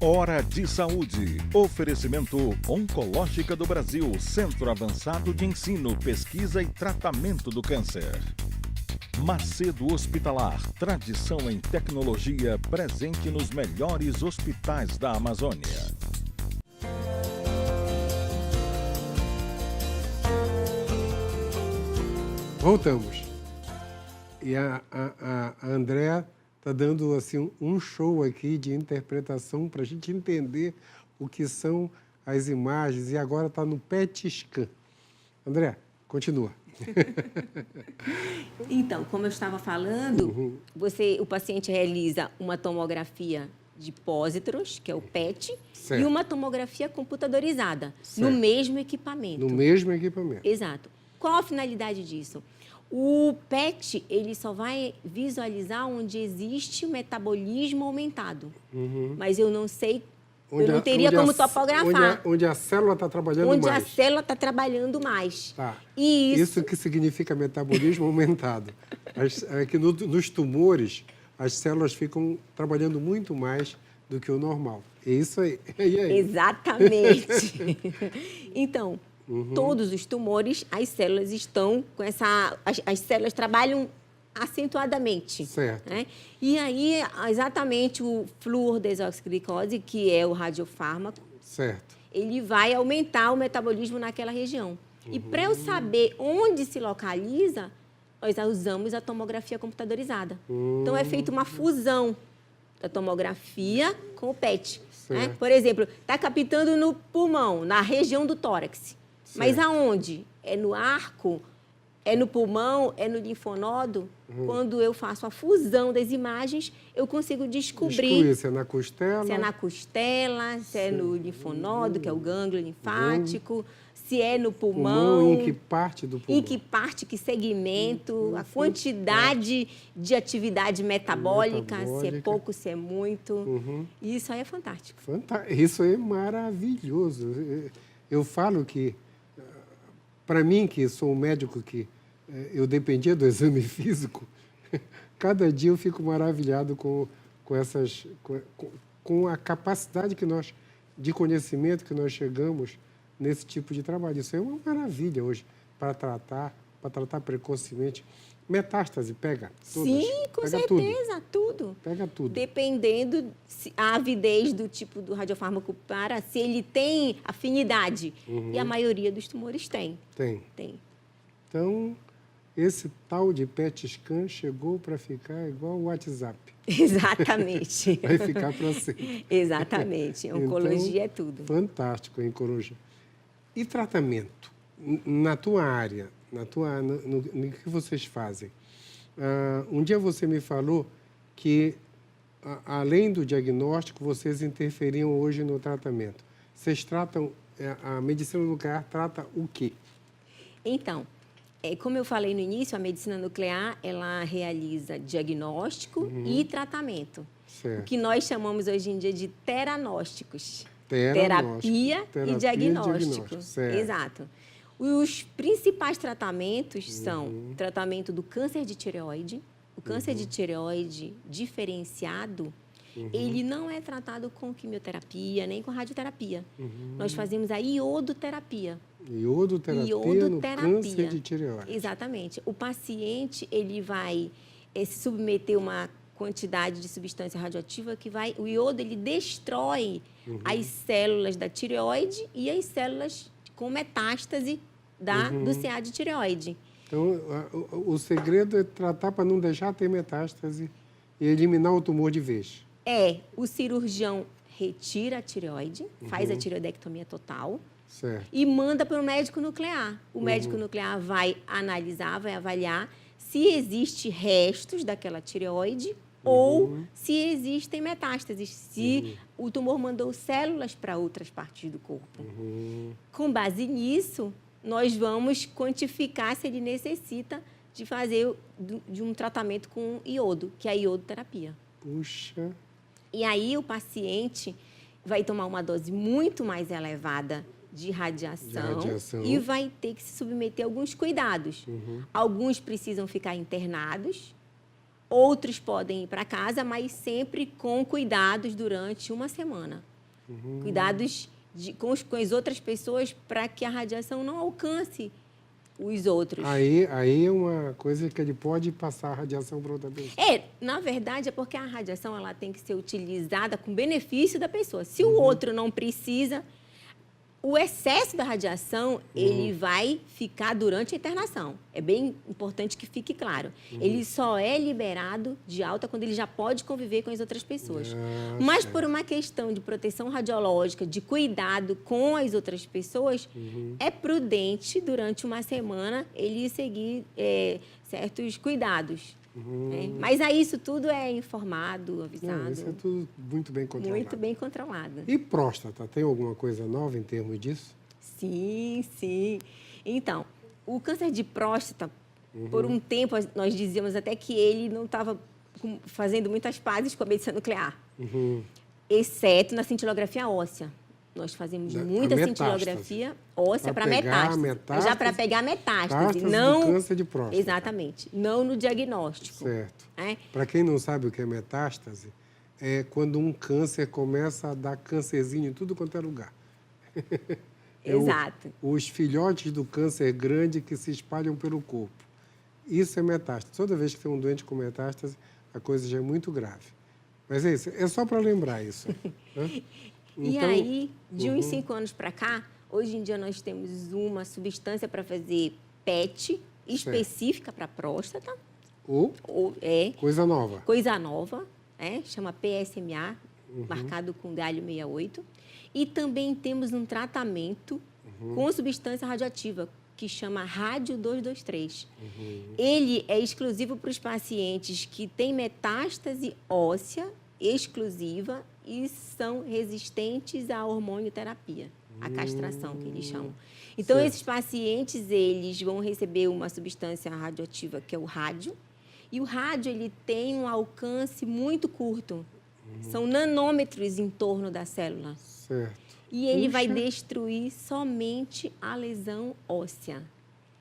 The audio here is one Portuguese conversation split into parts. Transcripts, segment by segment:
Hora de Saúde. Oferecimento Oncológica do Brasil, Centro Avançado de Ensino, Pesquisa e Tratamento do Câncer. Macedo Hospitalar, tradição em tecnologia, presente nos melhores hospitais da Amazônia. Voltamos. E a Andréa está dando assim, um show aqui de interpretação para a gente entender o que são as imagens. E agora está no PET scan. Andréa, continua. Então, como eu estava falando, o paciente realiza uma tomografia de pósitros, que é o PET, certo, e uma tomografia computadorizada, certo, no mesmo equipamento. No mesmo equipamento. Exato. Qual a finalidade disso? O PET, ele só vai visualizar onde existe o metabolismo aumentado. Mas eu não sei, eu não teria como topografar. Onde a célula está trabalhando mais. Onde a célula está trabalhando mais. Tá. E isso que significa metabolismo aumentado. Aqui nos tumores, as células ficam trabalhando muito mais do que o normal. É isso aí. E aí? Exatamente. Então, todos os tumores, as células estão com essa... As células trabalham acentuadamente. Certo. Né? E aí, exatamente o fluordesoxiglicose, que é o radiofármaco, certo, ele vai aumentar o metabolismo naquela região. E para eu saber onde se localiza, nós usamos a tomografia computadorizada. Então, é feita uma fusão da tomografia com o PET. Né? Por exemplo, está captando no pulmão, na região do tórax. Mas aonde? É no arco? É no pulmão? É no linfonodo? Quando eu faço a fusão das imagens, eu consigo descobrir se é na costela. Se é na costela, se é no linfonodo, que é o gânglio linfático, se é no pulmão. Em que parte do pulmão? Em que parte, que segmento, a quantidade de atividade metabólica, se é pouco, se é muito. Isso aí é fantástico. Isso aí é maravilhoso. Eu falo que, para mim, que sou um médico que eu dependia do exame físico, cada dia eu fico maravilhado com a capacidade de conhecimento que nós chegamos nesse tipo de trabalho. Isso é uma maravilha hoje para tratar precocemente. Metástase, pega todas. Sim, com certeza, tudo. Pega tudo. Dependendo a avidez do tipo do radiofármaco se ele tem afinidade. E a maioria dos tumores tem. Tem. Então, esse tal de PET scan chegou para ficar igual o WhatsApp. Exatamente. Vai ficar para sempre. Exatamente. Oncologia então, é tudo. Fantástico a oncologia. E tratamento? Na tua área, no que vocês fazem? Um dia você me falou que, além do diagnóstico, vocês interferiam hoje no tratamento. Vocês tratam, a medicina nuclear trata o quê? Então, como eu falei no início, a medicina nuclear, ela realiza diagnóstico e tratamento. Certo. O que nós chamamos hoje em dia de teranósticos. Terapia e diagnóstico. Certo. Exato. Os principais tratamentos são o tratamento do câncer de tireoide. O câncer de tireoide diferenciado, ele não é tratado com quimioterapia, nem com radioterapia. Nós fazemos a iodoterapia. Iodoterapia no câncer de tireoide. Exatamente. O paciente, ele vai se submeter a uma quantidade de substância radioativa o iodo, ele destrói as células da tireoide e as células com metástase do CA de tireoide. Então, o segredo é tratar para não deixar ter metástase e eliminar o tumor de vez. O cirurgião retira a tireoide, faz a tireoidectomia total, certo, e manda para o médico nuclear. O médico nuclear vai analisar, vai avaliar se existem restos daquela tireoide ou se existem metástases, se o tumor mandou células para outras partes do corpo. Com base nisso, nós vamos quantificar se ele necessita de fazer de um tratamento com iodo, que é a iodoterapia. Puxa! E aí o paciente vai tomar uma dose muito mais elevada de radiação e vai ter que se submeter a alguns cuidados. Alguns precisam ficar internados, outros podem ir para casa, mas sempre com cuidados durante uma semana. Cuidados com as outras pessoas para que a radiação não alcance os outros. Aí é uma coisa que ele pode passar a radiação para outra pessoa. Na verdade, é porque a radiação ela tem que ser utilizada com benefício da pessoa. Se o outro não precisa, o excesso da radiação, ele vai ficar durante a internação. É bem importante que fique claro. Ele só é liberado de alta quando ele já pode conviver com as outras pessoas. Mas por uma questão de proteção radiológica, de cuidado com as outras pessoas, é prudente, durante uma semana, ele seguir certos cuidados. Mas aí isso tudo é informado, avisado. Não, isso é tudo muito bem controlado. Muito bem controlado. E próstata, tem alguma coisa nova em termos disso? Sim, sim. Então, o câncer de próstata, por um tempo, nós dizíamos até que ele não estava fazendo muitas pazes com a medicina nuclear, exceto na cintilografia óssea. Nós fazemos muita cintilografia óssea para metástase. Já para pegar metástase, não do câncer de próstata. Exatamente, não no diagnóstico. Certo. Para quem não sabe o que é metástase, é quando um câncer começa a dar câncerzinho em tudo quanto é lugar. Exato. Os filhotes do câncer grande que se espalham pelo corpo. Isso é metástase. Toda vez que tem um doente com metástase, a coisa já é muito grave. Mas é isso, é só para lembrar isso. Né? E aí, de uns 5 anos para cá, hoje em dia nós temos uma substância para fazer PET específica para próstata. Coisa nova. Coisa nova, chama PSMA, marcado com galho 68. E também temos um tratamento com substância radioativa, que chama Rádio 223. Ele é exclusivo para os pacientes que têm metástase óssea exclusiva e são resistentes à hormonioterapia, a castração, que eles chamam. Então, esses pacientes, eles vão receber uma substância radioativa, que é o rádio, e o rádio, ele tem um alcance muito curto. São nanômetros em torno da célula. Certo. E ele vai destruir somente a lesão óssea.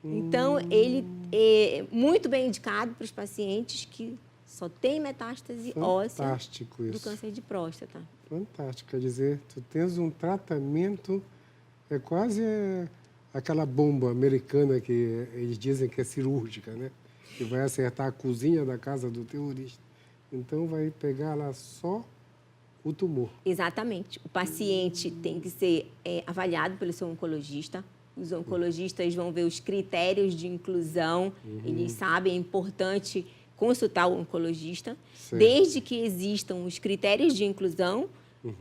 Então, ele é muito bem indicado para os pacientes que só têm metástase óssea do câncer de próstata. Fantástico. Quer dizer, tu tens um tratamento, é quase aquela bomba americana que eles dizem que é cirúrgica, né? Que vai acertar a cozinha da casa do terrorista. Então, vai pegar lá só o tumor. Exatamente. O paciente tem que ser avaliado pelo seu oncologista. Os oncologistas vão ver os critérios de inclusão. Eles sabem, é importante consultar o oncologista. Certo. Desde que existam os critérios de inclusão,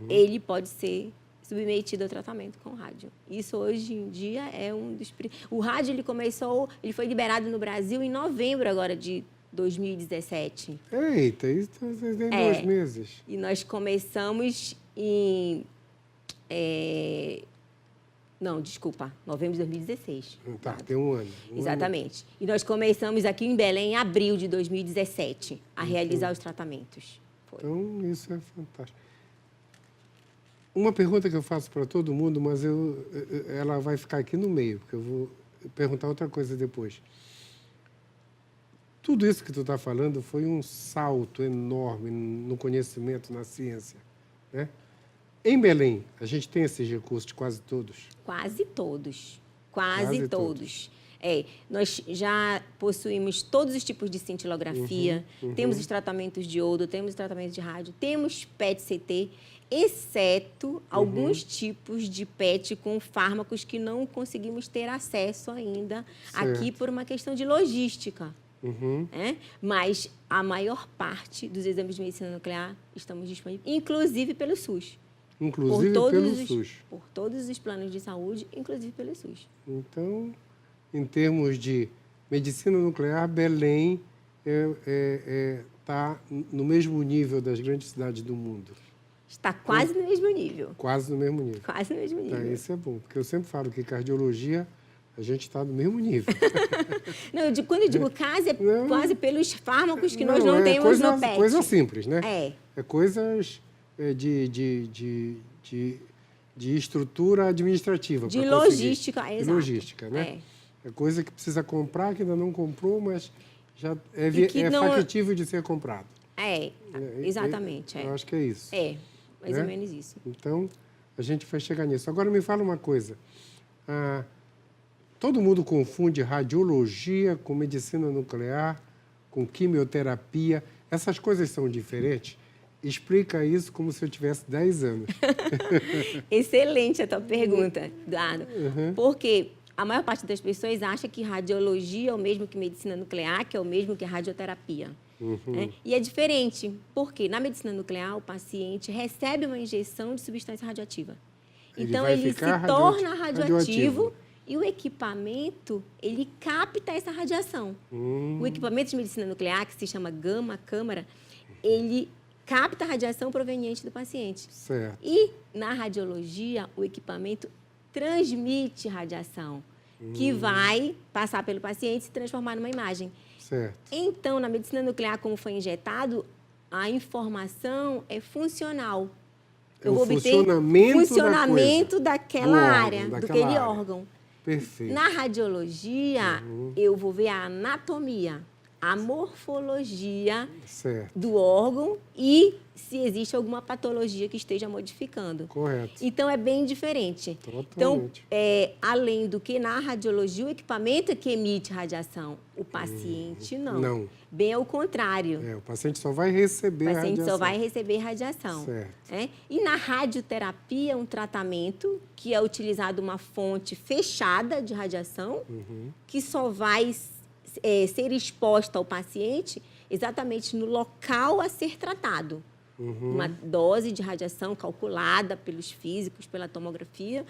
ele pode ser submetido ao tratamento com rádio. Isso, hoje em dia, é um dos... O rádio, ele foi liberado no Brasil em novembro agora de 2017. Eita, isso tem 2 meses. E nós começamos em... novembro de 2016. Tá, tem um ano. Exatamente. E nós começamos aqui em Belém em abril de 2017 a realizar os tratamentos. Então, isso é fantástico. Uma pergunta que eu faço para todo mundo, mas ela vai ficar aqui no meio, porque eu vou perguntar outra coisa depois. Tudo isso que tu está falando foi um salto enorme no conhecimento, na ciência, né? Em Belém, a gente tem esses recursos de quase todos? Quase todos. Quase todos. Nós já possuímos todos os tipos de cintilografia, temos os tratamentos de iodo, temos os tratamentos de rádio, temos PET-CT, exceto alguns tipos de PET com fármacos que não conseguimos ter acesso ainda aqui por uma questão de logística. Mas a maior parte dos exames de medicina nuclear estamos disponíveis, inclusive pelo SUS. Inclusive pelo SUS. Por todos os planos de saúde, inclusive pelo SUS. Então, em termos de medicina nuclear, Belém está no mesmo nível das grandes cidades do mundo. Está quase no mesmo nível. Quase no mesmo nível. Quase no mesmo nível. Tá, isso é bom, porque eu sempre falo que cardiologia, a gente está no mesmo nível. Não, quando eu digo quase pelos fármacos que nós não temos no PET. Coisa simples, né? É coisas de estrutura administrativa. De logística, exato. De logística, né? É coisa que precisa comprar, que ainda não comprou, mas já é factível de ser comprado. Exatamente. Eu acho que é isso. Mais ou menos isso. Então, a gente vai chegar nisso. Agora, me fala uma coisa. Todo mundo confunde radiologia com medicina nuclear, com quimioterapia. Essas coisas são diferentes? Explica isso como se eu tivesse 10 anos. Excelente a tua pergunta, Eduardo. Porque a maior parte das pessoas acha que radiologia é o mesmo que medicina nuclear, que é o mesmo que radioterapia. Né? E é diferente, porque na medicina nuclear o paciente recebe uma injeção de substância radioativa. Então, ele se torna radioativo e o equipamento, ele capta essa radiação. O equipamento de medicina nuclear, que se chama gama-câmara, ele capta a radiação proveniente do paciente. Certo. E, na radiologia, o equipamento transmite radiação, que vai passar pelo paciente e se transformar numa imagem. Certo. Então, na medicina nuclear, como foi injetado, a informação é funcional. Eu vou obter funcionamento daquela área, daquele órgão. Perfeito. Na radiologia, eu vou ver a anatomia, a morfologia do órgão e se existe alguma patologia que esteja modificando. Correto. Então, é bem diferente. Totalmente. Então, além do que na radiologia, o equipamento é que emite radiação. O paciente não. Não. Bem ao contrário. O paciente só vai receber radiação. O paciente só vai receber radiação. Certo. E na radioterapia, um tratamento que é utilizado uma fonte fechada de radiação, que só vai ser exposta ao paciente exatamente no local a ser tratado. Uma dose de radiação calculada pelos físicos, pela tomografia.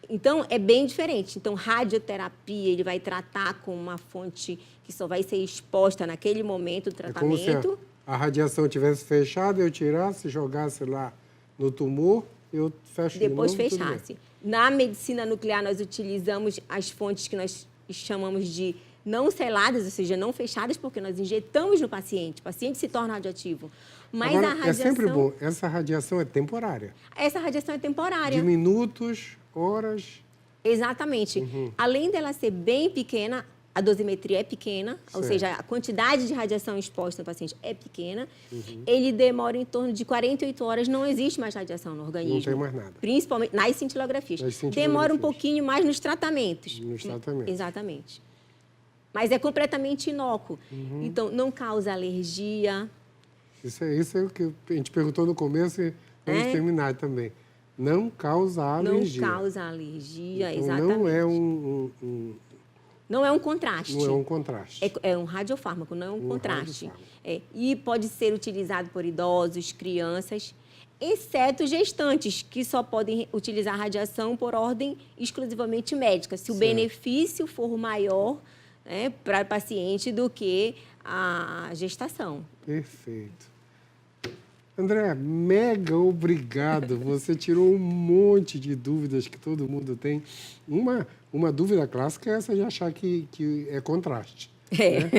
Então, é bem diferente. Então, radioterapia, ele vai tratar com uma fonte que só vai ser exposta naquele momento do tratamento. É como se a radiação tivesse fechada, eu tirasse, jogasse lá no tumor, eu fecho depois de novo, fechasse. Na medicina nuclear, nós utilizamos as fontes que nós chamamos de não seladas, ou seja, não fechadas, porque nós injetamos no paciente. O paciente se torna radioativo. Mas agora, a radiação... É sempre bom. Essa radiação é temporária. Essa radiação é temporária. De minutos, horas... Exatamente. Além dela ser bem pequena, a dosimetria é pequena, ou seja, a quantidade de radiação exposta no paciente é pequena. Ele demora em torno de 48 horas, não existe mais radiação no organismo. Não tem mais nada. Principalmente nas cintilografias. Demora um pouquinho mais nos tratamentos. Nos tratamentos. Exatamente. Mas é completamente inócuo. Então, não causa alergia. Isso é o que a gente perguntou no começo e vamos terminar também. Não causa alergia. Não causa alergia, então, exatamente. Não é não é um contraste. Não é um contraste. É um radiofármaco, não é um contraste. E pode ser utilizado por idosos, crianças, exceto gestantes, que só podem utilizar radiação por ordem exclusivamente médica, se o benefício for maior para o paciente do que a gestação. Perfeito. André, mega obrigado. Você tirou um monte de dúvidas que todo mundo tem. Uma dúvida clássica é essa de achar que é contraste. Né?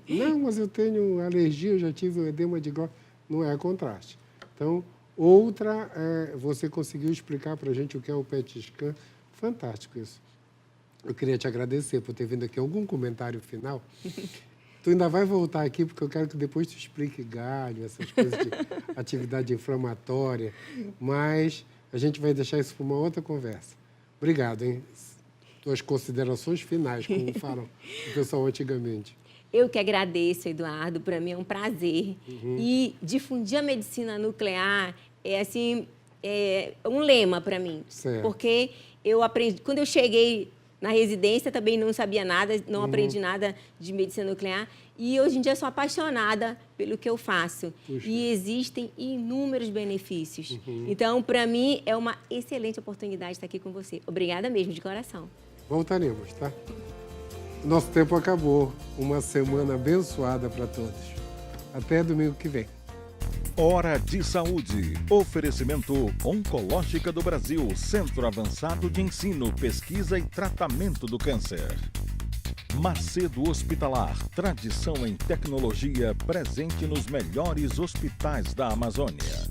Não, mas eu tenho alergia, eu já tive um edema de glóbulos. Não é contraste. Então, outra, você conseguiu explicar para a gente o que é o PET scan. Fantástico isso. Eu queria te agradecer por ter vindo aqui. Algum comentário final? Tu ainda vai voltar aqui, porque eu quero que depois tu explique galho, essas coisas de atividade inflamatória, mas a gente vai deixar isso para uma outra conversa. Obrigado, hein? Tuas considerações finais, como falam o pessoal antigamente. Eu que agradeço, Eduardo. Para mim é um prazer. E difundir a medicina nuclear é um lema para mim. Certo. Porque eu aprendi... Quando eu cheguei na residência, também não sabia nada, não aprendi nada de medicina nuclear. E hoje em dia sou apaixonada pelo que eu faço. Puxa. E existem inúmeros benefícios. Então, para mim, é uma excelente oportunidade estar aqui com você. Obrigada mesmo, de coração. Voltaremos, tá? Nosso tempo acabou. Uma semana abençoada para todos. Até domingo que vem. Hora de Saúde. Oferecimento Oncológica do Brasil, Centro Avançado de Ensino, Pesquisa e Tratamento do Câncer. Macedo Hospitalar, tradição em tecnologia presente nos melhores hospitais da Amazônia.